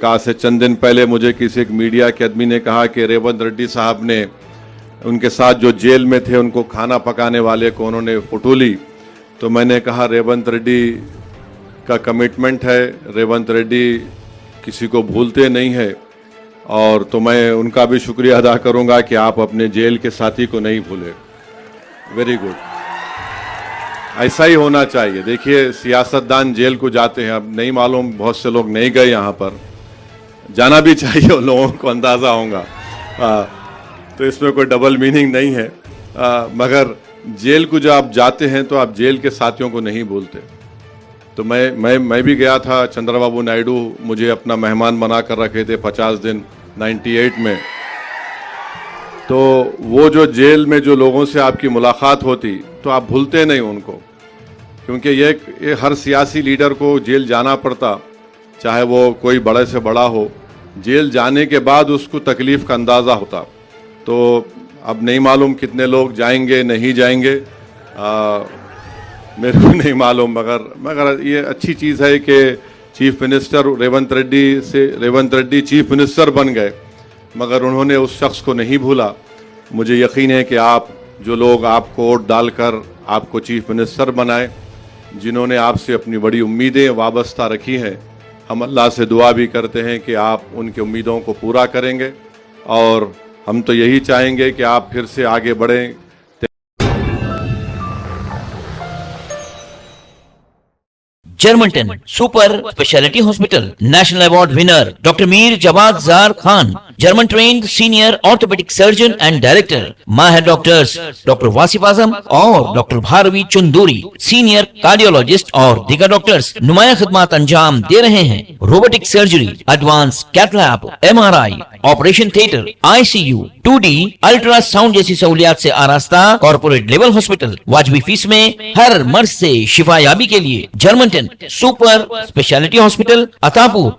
एक आज से चंद दिन पहले मुझे किसी एक मीडिया के आदमी ने कहा कि रेवंत रेड्डी साहब ने उनके साथ जो जेल में थे उनको खाना पकाने वाले को उन्होंने फोटो ली। तो मैंने कहा रेवंत रेड्डी का कमिटमेंट है, रेवंत रेड्डी किसी को भूलते नहीं है, और तो मैं उनका भी शुक्रिया अदा करूंगा कि आप अपने जेल के साथी को नहीं भूले। वेरी गुड, ऐसा ही होना चाहिए। देखिए सियासतदान जेल को जाते हैं, अब नहीं मालूम बहुत से लोग नहीं गए यहाँ पर, जाना भी चाहिए, उन लोगों को अंदाज़ा होगा, तो इसमें कोई डबल मीनिंग नहीं है। मगर जेल को जब आप जाते हैं तो आप जेल के साथियों को नहीं भूलते। तो मैं भी गया था, चंद्रबाबू नायडू मुझे अपना मेहमान बना कर रखे थे 50 दिन 98 में। तो वो जो जेल में जो लोगों से आपकी मुलाकात होती तो आप भूलते नहीं उनको, क्योंकि ये हर सियासी लीडर को जेल जाना पड़ता, चाहे वो कोई बड़े से बड़ा हो। जेल जाने के बाद उसको तकलीफ़ का अंदाज़ा होता। तो अब नहीं मालूम कितने लोग जाएंगे नहीं जाएंगे, मेरे को नहीं मालूम, मगर ये अच्छी चीज़ है कि chief minister Revanth Reddy chief minister बन गए, मगर उन्होंने उस शख्स को नहीं भूला। मुझे यकीन है कि आप जो लोग आपको वोट डालकर आपको चीफ मिनिस्टर बनाए, जिन्होंने आपसे अपनी बड़ी उम्मीदें वाबस्ता रखी हैं, हम अल्लाह से दुआ भी करते हैं कि आप उनकी उम्मीदों को पूरा करेंगे, और हम तो यही चाहेंगे कि आप फिर से आगे बढ़ें। Germanten super speciality hospital national award winner doctor Mir Jawad Jar Khan, German trained senior orthopaedic surgeon and director, माहिर डॉक्टर्स डॉक्टर वासिफ आजम और doctor Bharavi Chanduri, senior cardiologist और दीगर डॉक्टर्स नुमाया खिदमत अंजाम दे रहे हैं। Robotic surgery, advance cath lab, MRI, operation theatre, ICU, 2D ultrasound जैसी सहूलियात से आरास्ता कॉर्पोरेट लेवल हॉस्पिटल, वाजबी फीस में हर मर्ज से शिफायाबी के लिए Germanton super speciality hospital, Attapur,